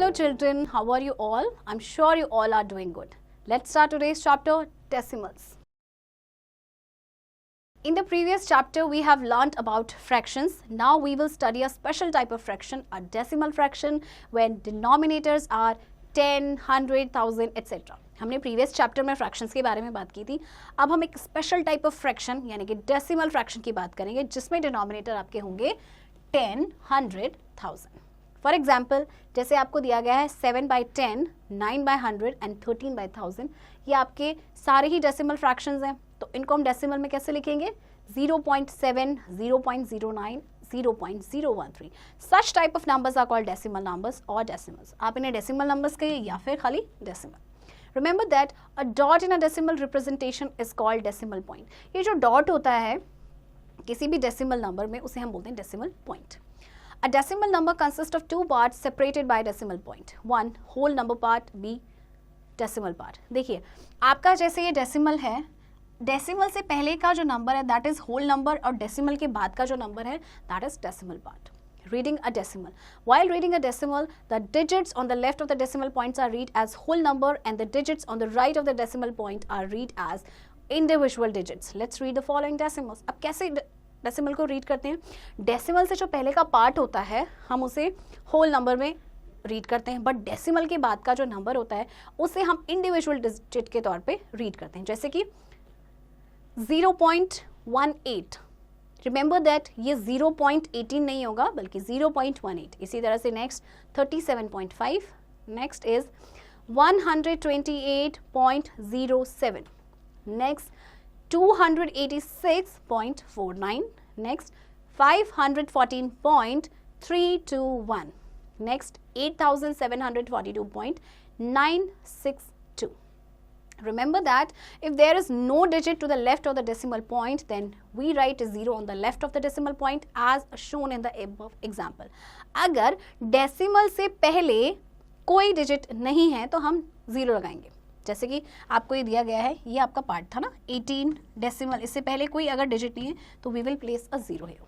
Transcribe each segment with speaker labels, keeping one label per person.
Speaker 1: Hello children, how are you all? I'm sure you all are doing good. Let's start today's chapter, decimals. In the previous chapter, we have learnt about fractions. Now we will study a special type of fraction, a decimal fraction, when denominators are 10, 100, 1000, etc. हमने previous chapter में fractions के बारे में बात की थी. अब हम एक स्पेशल टाइप ऑफ फ्रैक्शन यानी कि डेसिमल फ्रैक्शन की बात करेंगे जिसमें डिनोमिनेटर आपके होंगे 10, 100, 1000. फॉर एग्जाम्पल, जैसे आपको दिया गया है 7/10, 9/100 एंड 13/1000. ये आपके सारे ही डेसिमल फ्रैक्शंस हैं, तो इनको हम डेसिमल में कैसे लिखेंगे? 0.7, 0.09, 0.013. Such type of numbers are called decimal numbers or decimals. आप इन्हें डेसिमल नंबर्स कहिए या फिर खाली decimal. Remember that a dot in a decimal representation is called decimal point. ये जो डॉट होता है किसी भी डेसिमल नंबर में उसे हम बोलते हैं decimal point. A decimal number consists of two parts separated by decimal point. One whole number part, B decimal part. देखिए आपका जैसे ये डेसिमल है, डेसिमल से पहले का जो नंबर है दैट इज होल नंबर और डेसिमल के बाद का जो नंबर है that is decimal part. Reading a decimal. While reading a decimal, the digits on the left of the decimal points are read as whole number and the digits on the right of the decimal point are read as individual digits. Let's read the following decimals. अब कैसे decimal को read करते हैं? Decimal से जो पहले का part होता है हम उसे होल नंबर में रीड करते हैं, बट डेसिमल के बाद का जो नंबर होता है उसे हम इंडिविजुअल डिजिट के तौर पे रीड करते हैं. जैसे कि 0.18. रिमेंबर दैट ये 0.18 नहीं होगा बल्कि 0.18. इसी तरह से next 37.5. Next is 128.07. Next 286.49. next 514.321. next 8742.962. Remember that if there is no digit to the left of the decimal point, then we write a 0 on the left of the decimal point as shown in the above example. अगर decimal से पहले कोई digit नहीं है तो हम 0 लगाएंगे. जैसे कि आपको ये दिया गया है, ये आपका पार्ट था ना 18 डेसिमल, इससे पहले कोई अगर डिजिट नहीं है तो we will place a 0 here.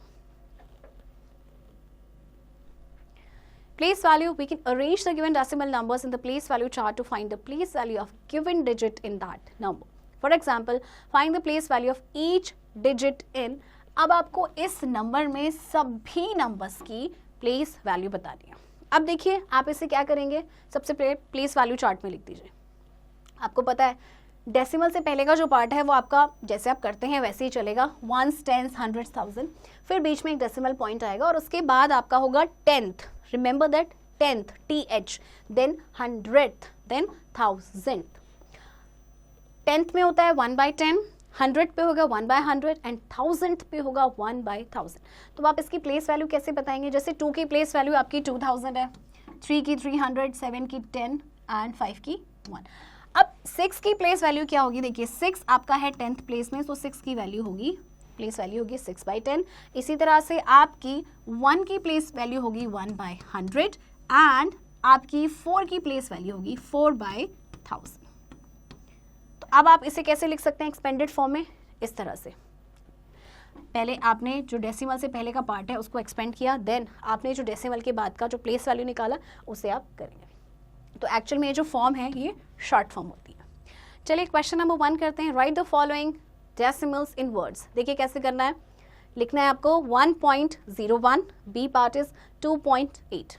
Speaker 1: Place value, we can arrange the given decimal numbers in the place value chart to find the place value of given digit in that number. For example, find the place value of each digit in. अब आपको इस number में सभी numbers की place value बतानी है. अब देखिए आप इसे क्या करेंगे, सबसे पहले प्लेस वैल्यू चार्ट में लिख दीजिए. आपको पता है डेसिमल से पहले का जो पार्ट है वो आपका जैसे आप करते हैं वैसे ही चलेगा, 1s, 10s, 100s, 1000. फिर बीच में एक डेसिमल पॉइंट आएगा और उसके बाद आपका होगा 10th. Remember that 10th, TH, then 100th, then 1000th. 10th में होता है 1/10, 100 पे होगा 1/100 एंड 1000th पे होगा 1/1000. तो आप इसकी प्लेस वैल्यू कैसे बताएंगे? जैसे 2 की प्लेस वैल्यू आपकी 2000 है, 3 की 300, 7 की 10 एंड 5 की 1. अब 6 की प्लेस वैल्यू क्या होगी? देखिए 6 आपका है 10th प्लेस में, तो 6 की वैल्यू होगी, प्लेस वैल्यू होगी 6/10. इसी तरह से आपकी 1 की प्लेस वैल्यू होगी 1/100 एंड आपकी 4 की प्लेस वैल्यू होगी 4/1000. तो अब आप इसे कैसे लिख सकते हैं एक्सपेंडेड फॉर्म में? इस तरह से पहले आपने जो डेसिमल से पहले का पार्ट है उसको एक्सपेंड किया, देन आपने जो डेसिमल के बाद का जो प्लेस वैल्यू निकाला उसे आप करेंगे. तो एक्चुअल में ये जो फॉर्म है ये शॉर्ट फॉर्म होती है. चलिए क्वेश्चन नंबर 1 करते हैं. Write the following decimals in words. देखिए कैसे करना है. लिखना है आपको 1.01, B part is 2.8.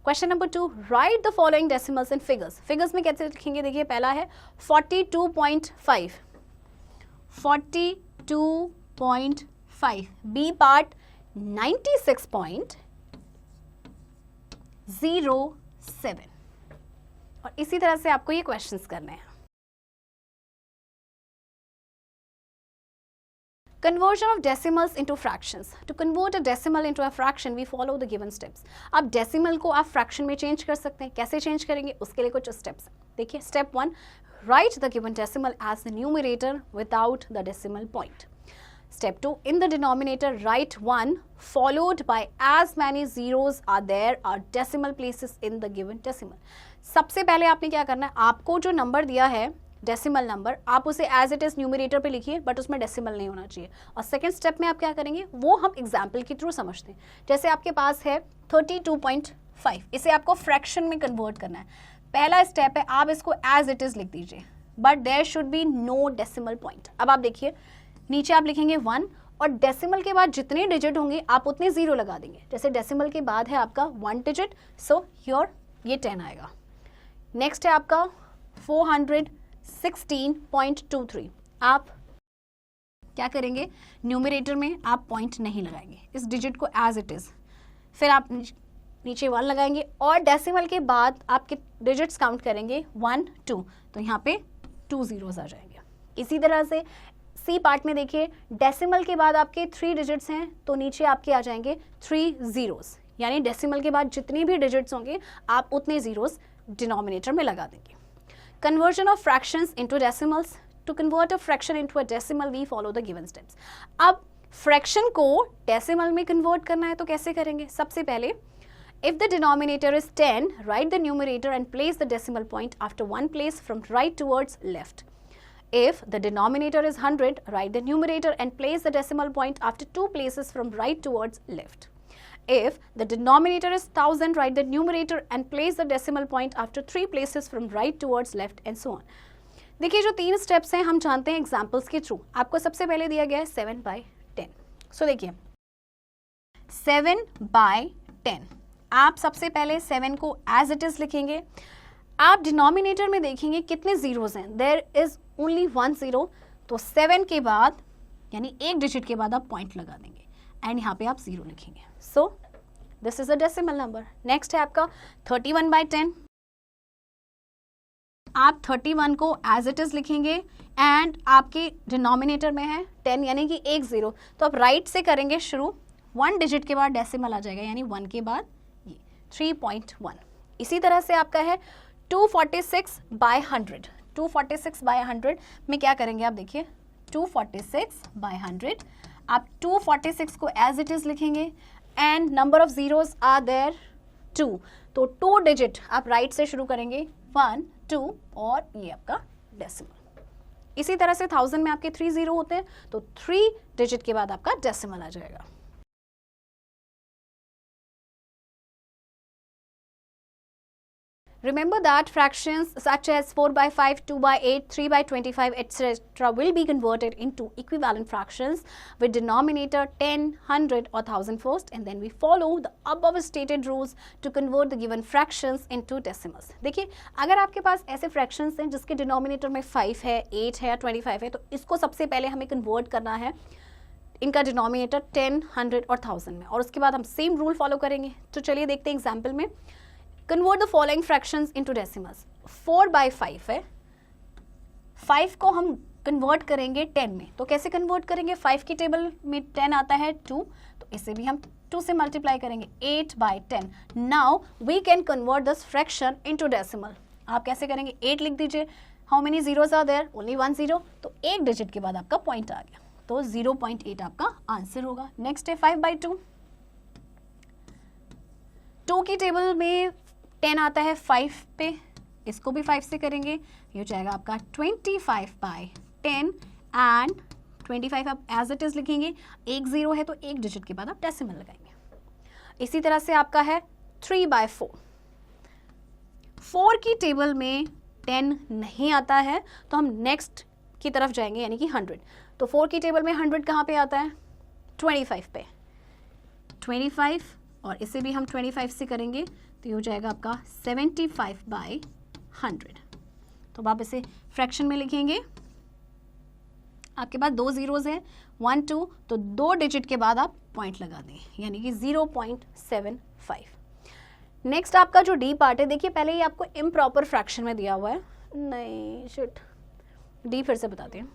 Speaker 1: Question number 2, write the following decimals in figures. Figures में कैसे लिखेंगे? देखिए पहला है 42.5, 42.5, बी पार्ट 96.07. और इसी तरह से आपको ये क्वेश्चंस करने हैं. Conversion of decimals into fractions. To convert a decimal into a fraction, we follow the given steps. अब decimal को आप fraction में change कर सकते हैं. कैसे change करेंगे? उसके लिए कुछ steps हैं. देखिए step 1, write the given decimal as the numerator without the decimal point. Step 2, in the denominator write 1 followed by as many zeros are there are decimal places in the given decimal. सबसे पहले आपने क्या करना है, आपको जो number दिया है डेसिमल नंबर, आप उसे एज इट इज न्यूमरेटर पे लिखिए, बट उसमें डेसिमल नहीं होना चाहिए. और सेकंड स्टेप में आप क्या करेंगे वो हम एग्जाम्पल के थ्रू समझते हैं. जैसे आपके पास है 32.5, 5, इसे आपको फ्रैक्शन में कन्वर्ट करना है। पहला स्टेप है, आप इसको एज इट इज लिख दीजिए, but there should be no decimal point. अब आप देखिए नीचे आप लिखेंगे 1 और डेसिमल के बाद जितने डिजिट होंगे आप उतने 0 लगा देंगे। जैसे डेसिमल के बाद है आपका 1 डिजिट, सो योर ये 10 आएगा। नेक्स्ट है आपका 416.23। आप क्या करेंगे, न्यूमरेटर में आप पॉइंट नहीं लगाएंगे, इस डिजिट को एज इट इज, फिर आप नीचे 1 लगाएंगे और डेसिमल के बाद आपके डिजिट्स काउंट करेंगे 1 2, तो यहाँ पे 2 zeros आ जाएंगे। इसी तरह से सी पार्ट में देखिए, डेसिमल के बाद आपके 3 डिजिट्स हैं तो नीचे आपके आ जाएंगे 3 zeros, यानी डेसिमल के बाद जितनी भी डिजिट्स होंगे आप उतने जीरोस डिनोमिनेटर में लगा देंगे। Conversion of fractions into decimals. To convert a fraction into a decimal we follow the given steps. अब फ्रैक्शन को डेसिमल में कन्वर्ट करना है तो कैसे करेंगे? सबसे पहले if the denominator is 10, write the numerator and place the decimal point after one place from right towards left. If the denominator is 100, write the numerator and place the decimal point after 2 places from right towards left. If the denominator is 1000, write the numerator and place the decimal point after 3 places from right towards left and so on. देखिए जो 3 steps हैं हम जानते हैं examples के through. आपको सबसे पहले दिया गया है 7/10। सो देखिए 7/10, आप सबसे पहले 7 को एज इट इज लिखेंगे। आप डिनोमिनेटर में देखेंगे कितने जीरोस हैं, देयर इज ओनली 1 0, तो 7 के बाद यानी एक डिजिट के बाद आप पॉइंट लगा देंगे एंड यहाँ पे आप 0 लिखेंगे। So this is a decimal number. Next है आपका 31/10। आप 31 को एज इट इज लिखेंगे एंड आपके डिनोमिनेटर में है 10 यानी कि 1 0, तो आप राइट से करेंगे शुरू, 1 डिजिट के बाद डेसिमल आ जाएगा यानी 1 के बाद ये 3.1। इसी तरह से आपका है 246/100। 246/100 में क्या करेंगे आप देखिए, 246/100 आप 246 को एज इट इज लिखेंगे and number of zeros are there 2, तो 2 डिजिट आप राइट से शुरू करेंगे 1 2 और ये आपका डेसिमल। इसी तरह से 1000 में आपके 3 0 होते हैं तो 3 डिजिट के बाद आपका डेसिमल आ जाएगा। Remember that fractions such as 4/5, 2/8, 3/25, etc. will be converted into equivalent fractions with denominator 10, 100 or 1000 first, and then we follow the above stated rules to convert the given fractions into decimals. देखिए अगर आपके पास ऐसे fractions हैं जिसके denominator में 5 है, 8 है या 25 है, तो इसको सबसे पहले हमें convert करना है इनका डिनोमिनेटर 10, 100 और 1000 में, और उसके बाद हम सेम रूल फॉलो करेंगे। तो चलिए देखते हैं एग्जाम्पल में। Convert the following fractions into decimals. 4/5 है, 5 को हम कन्वर्ट करेंगे 10 में, तो कैसे कन्वर्ट करेंगे? 5 की टेबल में 10 आता है 2, तो इसे भी हम 2 से मल्टीप्लाई करेंगे, 8/10। Now we can convert this fraction into decimal. आप कैसे करेंगे? 8 लिख दीजिए। How many zeros are there? Only 1 0, तो एक डिजिट के बाद आपका पॉइंट आ गया, तो 0.8 आपका आंसर होगा। नेक्स्ट है 5/2। 2 की टेबल में 10 आता है 5 पे, इसको भी 5 से करेंगे, ये हो जाएगा आपका 25/10 एंड 25 आप एज इट इज लिखेंगे। 1 0 है तो एक डिजिट के बाद आप डेसिमल लगाएंगे। इसी तरह से आपका है 3/4। 4 की टेबल में 10 नहीं आता है तो हम नेक्स्ट की तरफ जाएंगे यानी कि 100। तो 4 की टेबल में 100 कहाँ पे आता है? 25 पे, 25 और इसे भी हम 25 से करेंगे तो ये हो जाएगा आपका 75/100। तो आप इसे फ्रैक्शन में लिखेंगे। आपके पास 2 जीरोस हैं, 1 2, तो 2 डिजिट के बाद आप पॉइंट लगा दें यानी कि 0.75। नेक्स्ट आपका जो डी पार्ट है, देखिए पहले ही आपको इम्प्रॉपर फ्रैक्शन में दिया हुआ है, नहीं शिट, डी फिर से बताते हैं।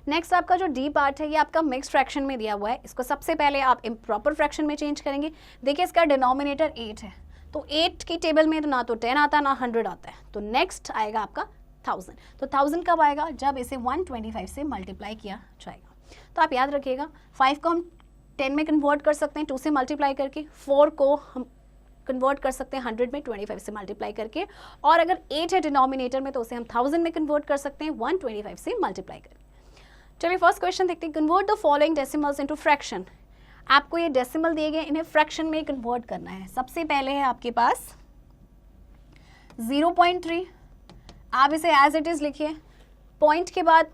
Speaker 1: नेक्स्ट आपका जो डी पार्ट है ये आपका मिक्स्ड फ्रैक्शन में दिया हुआ है, इसको सबसे पहले आप इम्प्रॉपर फ्रैक्शन में चेंज करेंगे। देखिए इसका डिनोमिनेटर 8 है, तो 8 की टेबल में तो ना तो 10 आता है ना 100 आता है, तो नेक्स्ट आएगा आपका 1000। तो 1000 कब आएगा? जब इसे 125 से मल्टीप्लाई किया जाएगा। तो आप याद रखिएगा 5 को हम 10 में कन्वर्ट कर सकते हैं 2 से मल्टीप्लाई करके, 4 को हम कन्वर्ट कर सकते हैं 100 में 25 से मल्टीप्लाई करके, और अगर 8 है डिनोमिनेटर में तो उसे हम 1000 में कन्वर्ट कर सकते हैं 125 से मल्टीप्लाई करके। चलिए फर्स्ट क्वेश्चन देखते हैं। Convert the following decimals into fraction. आपको ये डेसिमल दिए गए, इन्हें फ्रैक्शन में कन्वर्ट करना है। सबसे पहले है आपके पास 0.3, आप इसे एज इट इज लिखिए। पॉइंट के बाद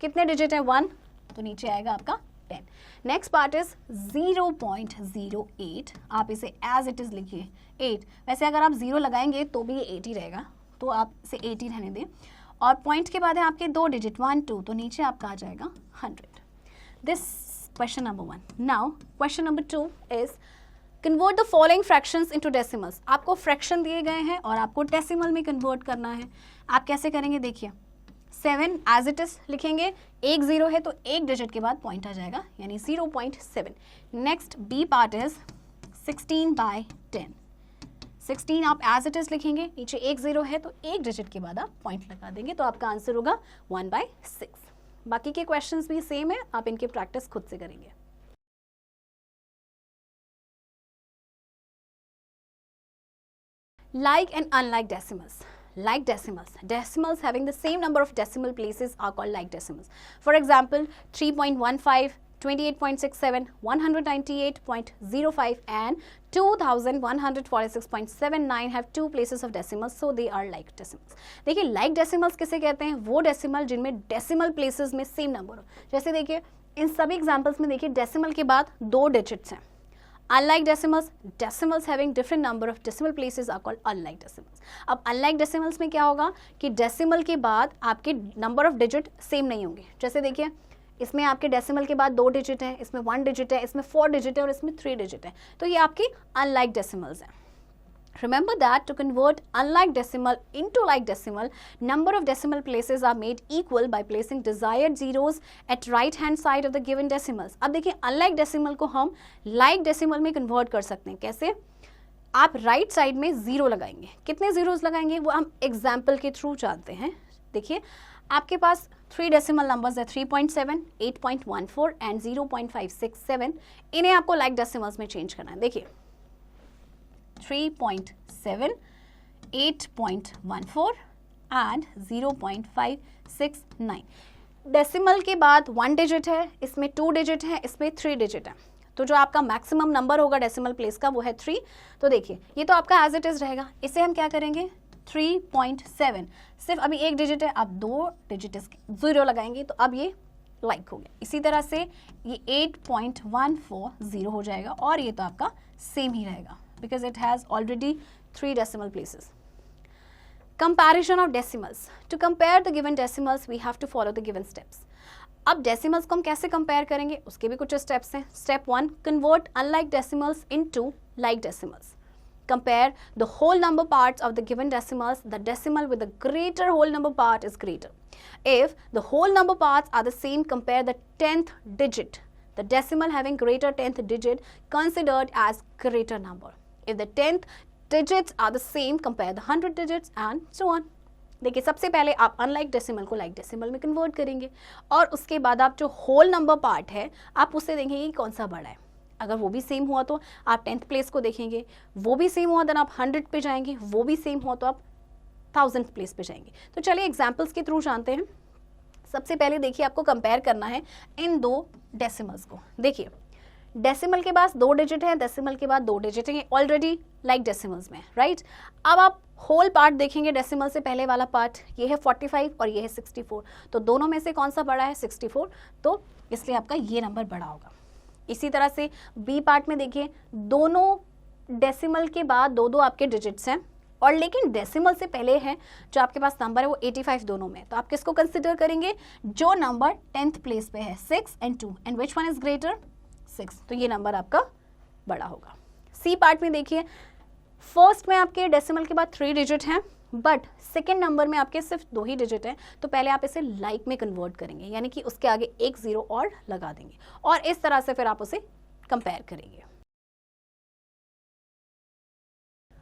Speaker 1: कितने डिजिट है 1, तो नीचे आएगा आपका 10। नेक्स्ट पार्ट इज 0.08, आप इसे एज इट इज लिखिए 8। वैसे अगर आप 0 लगाएंगे तो भी ये 8 ही रहेगा, तो आप इसे 8 ही रहने दें। और पॉइंट के बाद है आपके 2 डिजिट 1 2, तो नीचे आपका आ जाएगा 100। This question number 1। Now question number 2 is convert the following fractions into decimals. आपको फ्रैक्शन दिए गए हैं और आपको डेसिमल में कन्वर्ट करना है। आप कैसे करेंगे देखिए, 7 एज इट इज लिखेंगे, एक 0 है तो एक डिजिट के बाद पॉइंट आ जाएगा, यानी 0.7। Next B part is 16/10। 16 आप एज इट इज लिखेंगे, नीचे एक 0 है तो एक डिजिट के बाद आप पॉइंट लगा देंगे, तो आपका आंसर होगा 1/6। बाकी के क्वेश्चंस भी सेम है, आप इनकी प्रैक्टिस खुद से करेंगे। Like and unlike decimals. Like decimals. Decimals having the same number of decimal places are called like decimals. For example, 3.15, 28.67, 198.05 and 2146.79 have two places of decimals, so they are like decimals. देखिए like decimals किसे कहते हैं? वो decimal जिनमें decimal places में same number हो। जैसे देखिए इन सभी एग्जाम्पल्स में देखिए decimal के बाद 2 डिजिट्स हैं। Unlike decimals, decimals having different number of decimal places are called unlike decimals. अब unlike decimals में क्या होगा कि decimal के बाद आपके number of digit same नहीं होंगे। जैसे देखिए इसमें आपके डेसिमल के बाद 2 डिजिट है, इसमें 1 डिजिट है, इसमें 4 डिजिट है और इसमें 3 डिजिट है, तो ये आपकी अनलाइक डेसिमल्स हैं। Remember that to convert unlike decimal into like decimal, number of decimal places are made equal by placing desired zeros at right hand side of the given decimals. अब देखिए unlike decimal को हम like decimal में convert कर सकते हैं। कैसे? आप right side में 0 लगाएंगे। कितने zeros लगाएंगे वो हम example के थ्रू जानते हैं। देखिए आपके पास 3 डेसिमल नंबर्स है, 3.7, 8.14 एंड 0.567। इन्हें आपको like decimals में चेंज करना है। देखिए 3.7, 8.14 एंड 0.569। डेसिमल के बाद 1 डिजिट है, इसमें 2 डिजिट है, इसमें 3 डिजिट है, तो जो आपका मैक्सिमम नंबर होगा डेसिमल प्लेस का वो है 3। तो देखिए ये तो आपका एज इट इज रहेगा। इसे हम क्या करेंगे 3.7, सिर्फ अभी एक डिजिट है, आप 2 डिजिट 0 लगाएंगे तो अब ये लाइक हो गया। इसी तरह से ये 8.140 हो जाएगा और ये तो आपका सेम ही रहेगा because it has already 3 decimal places. Comparison of decimals. To compare the given decimals, we have to follow the given steps. अब decimals को हम कैसे compare करेंगे उसके भी कुछ steps हैं। Step 1, convert unlike decimals into like decimals. Compare the whole number parts of the given decimals. The decimal with the greater whole number part is greater. If the whole number parts are the same, compare the 10th digit. The decimal having greater 10th digit considered as greater number. If the 10th digits are the same, compare the 100 digits and so on. देखिए सबसे पहले आप unlike decimal को like decimal में convert करेंगे और उसके बाद आप जो होल नंबर पार्ट है आप उससे देखेंगे कि कौन सा बड़ा है। अगर वो भी सेम हुआ तो आप 10th प्लेस को देखेंगे, वो भी सेम हुआ देन आप 100 पे जाएंगे, वो भी सेम हुआ तो आप 1000th प्लेस पे जाएंगे। तो चलिए एग्जाम्पल्स के थ्रू जानते हैं। सबसे पहले देखिए आपको कंपेयर करना है इन 2 डेसिमल्स को। देखिए डेसिमल के पास 2 डिजिट है, डेसिमल के बाद 2 डिजिट है, ऑलरेडी लाइक डेसिमल्स में, राइट। अब आप होल पार्ट देखेंगे, डेसिमल से पहले वाला पार्ट ये है 45 और ये है 64, तो दोनों में से कौन सा बड़ा है 64, तो इसलिए आपका ये नंबर बड़ा होगा। इसी तरह से बी पार्ट में देखिए दोनों डेसिमल के बाद 2 आपके डिजिट्स हैं और लेकिन डेसिमल से पहले है जो आपके पास नंबर है वो 85 दोनों में, तो आप किसको कंसिडर करेंगे जो नंबर 10th प्लेस पे है, 6 and 2 and which one is greater 6, तो ये नंबर आपका बड़ा होगा। सी पार्ट में देखिए फर्स्ट में आपके डेसिमल के बाद 3 डिजिट हैं बट सेकेंड नंबर में आपके सिर्फ 2 ही डिजिट हैं, तो पहले आप इसे लाइक में कन्वर्ट करेंगे, यानी कि उसके आगे एक 0 और लगा देंगे और इस तरह से फिर आप उसे कंपेयर करेंगे।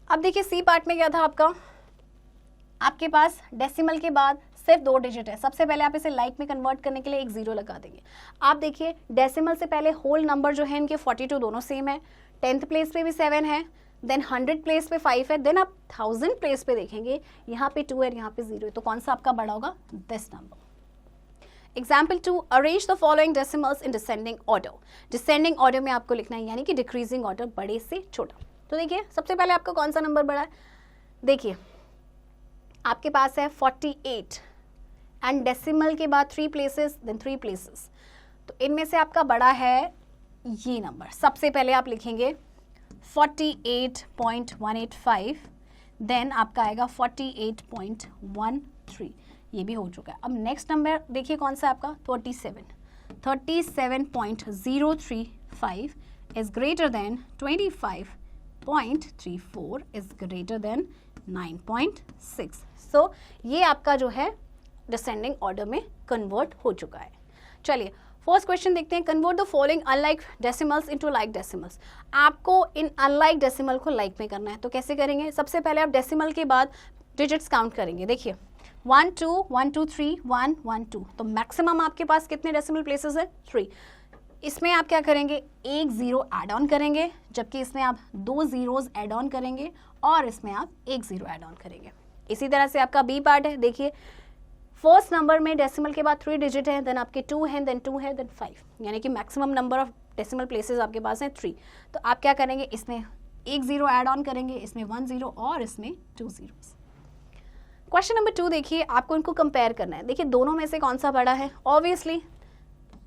Speaker 1: अब देखिए सी पार्ट में क्या था आपके पास डेसिमल के बाद सिर्फ 2 डिजिट है। सबसे पहले आप इसे लाइक में कन्वर्ट करने के लिए एक 0 लगा देंगे। आप देखिए डेसिमल से पहले होल नंबर जो है इनके 42 दोनों सेम है, 10th प्लेस पे भी 7 है, देन 100 प्लेस पे 5 है, देन आप 1000 प्लेस पे देखेंगे यहाँ पे 2 है, यहाँ पे 0 है, तो कौन सा आपका बड़ा होगा this number. Example 2, arrange the following decimals in descending order. Descending order में आपको लिखना है, यानी कि डिक्रीजिंग ऑर्डर, बड़े से छोटा। तो देखिए सबसे पहले आपका कौन सा नंबर बड़ा है, देखिए आपके पास है 48 एंड डेसिमल के बाद 3 प्लेसेस देन 3 प्लेसेस, तो इनमें से आपका बड़ा है ये नंबर। सबसे पहले आप लिखेंगे 48.185, देन आपका आएगा 48.13, ये भी हो चुका है। अब नेक्स्ट नंबर देखिए कौन सा आपका 37.035 is greater than 25.34 is greater than 9.6। सो ये आपका जो है डिसेंडिंग ऑर्डर में कन्वर्ट हो चुका है। चलिए फर्स्ट क्वेश्चन देखते हैं, convert the following unlike decimals into like decimals. आपको इन अनलाइक डेसिमल को लाइक में करना है, तो कैसे करेंगे? सबसे पहले आप डेसिमल के बाद डिजिट्स काउंट करेंगे। देखिए 1 2 1 2 3 1 1 2, तो मैक्सिमम आपके पास कितने डेसिमल प्लेसेस है? 3। इसमें आप क्या करेंगे? एक जीरो ऐड ऑन करेंगे, जबकि इसमें आप 2 जीरोज ऐड ऑन करेंगे और इसमें आप एक जीरो ऐड ऑन करेंगे। इसी तरह से आपका बी पार्ट है, देखिए फर्स्ट नंबर में डेसिमल के बाद 3 डिजिट है, देन आपके 2 है, देन 2 है, देन 5, यानी कि maximum number of decimal places आपके पास हैं 3। तो आप क्या करेंगे? इसमें एक जीरो ऐड ऑन करेंगे, इसमें 1 जीरो और इसमें 2 जीरोस। क्वेश्चन नंबर 2 देखिए, आपको इनको कंपेयर करना है। देखिए दोनों में से कौन सा बड़ा है? Obviously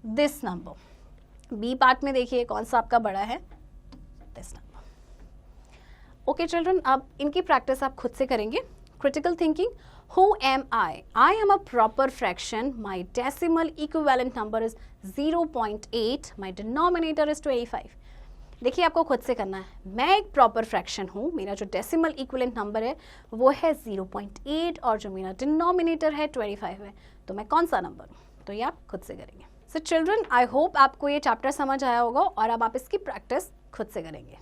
Speaker 1: this number. B part में देखिए कौन सा आपका बड़ा है? This number. ओके चिल्ड्रन, अब इनकी प्रैक्टिस आप खुद से करेंगे। Critical thinking, who am I? I am a proper fraction. My decimal equivalent number is 0.8. My denominator is 25. देखिए आपको खुद से करना है। मैं एक प्रॉपर फ्रैक्शन हूँ, मेरा जो डेसिमल इक्विवेलेंट नंबर है वो है 0.8 और जो मेरा डिनोमिनेटर है 25 है, तो मैं कौन सा नंबर हूँ? तो ये आप खुद से करेंगे। सो चिल्ड्रन, आई होप आपको ये चैप्टर समझ आया होगा और अब आप इसकी प्रैक्टिस खुद से करेंगे।